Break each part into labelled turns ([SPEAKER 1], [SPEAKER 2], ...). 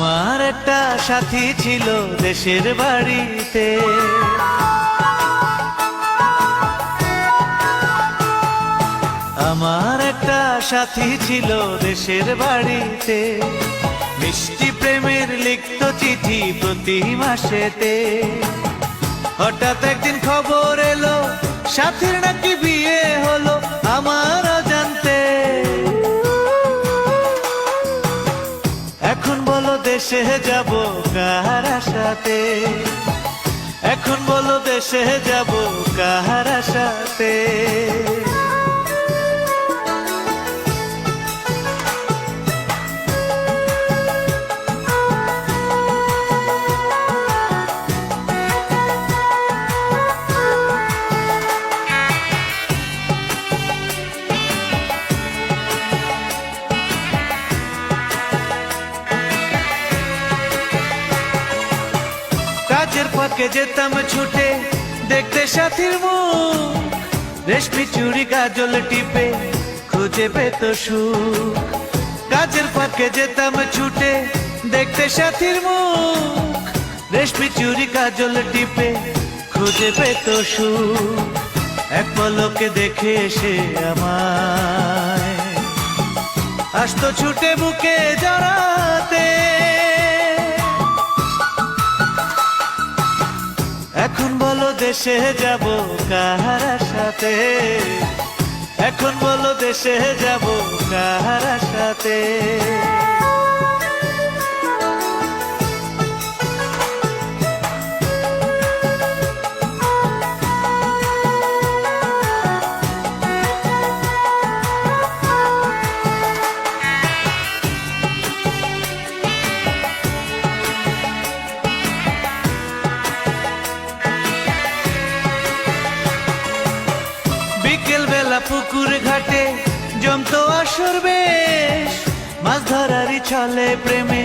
[SPEAKER 1] আমার একটা সাথী ছিল দেশের বাড়িতে, আমার একটা সাথী ছিল দেশের বাড়িতে, মিষ্টি প্রেমের লিখত চিঠি প্রতি মাসেতে। হঠাৎ একদিন খবর এলো সাথীর নাকি বিয়ে হলো আমার অজান্তে। এখন বলো দেশে যাব কার আশাতে, এখন বলো দেশে যাব কার আশাতে। কাজের ফাঁকে যেতাম ছুটে দেখতে সাথীর মুখ, রেশমি চুড়ি কাজল টিপে খুঁজে পেত সুখ। কাজের ফাঁকে যেতাম ছুটে দেখতে সাথীর মুখ, রেশমি চুড়ি কাজল টিপে খুঁজে পেত সুখ। এক পলকে দেখে এসে আমায় আসতো ছুটে বুকে জড়াতে। এখন বলো দেশে যাব কার সাথে, এখন বলো দেশে যাব কার সাথে। বিকেল বেলা পুকুর ঘাটে জমতো আসর বেশ, মাছ ধরারই ছলে প্রেমে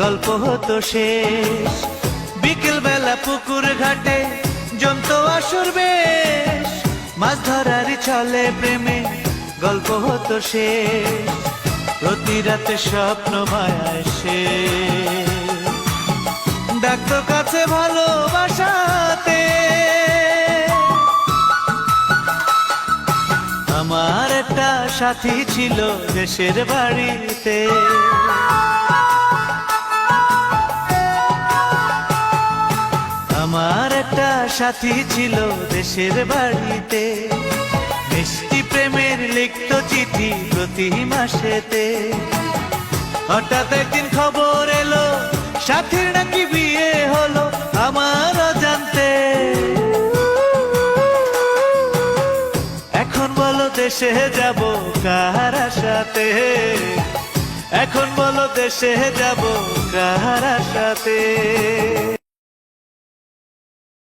[SPEAKER 1] গল্প হতো শেষ। বিকেল বেলা পুকুর ঘাটে জমতো আসর বেশ, মাছ ধরারই ছলে প্রেমে গল্প হতো শেষ। প্রতি রাতে স্বপ্ন মায়ায় সে ডাকতো কাছে ভালোবাসাতে। আমার একটা সাথী ছিল দেশের বাড়িতে, আমার একটা সাথী ছিল দেশের বাড়িতে, মিষ্টি প্রেমের লিখত চিঠি প্রতি মাসেতে। হঠাৎ একদিন খবর এলো সাথীর নাকি বিয়ে হলো আমার অজান্তে। এখন বলো দেশে যাব কার সাথে, এখন বলো দেশে যাব কার সাথে।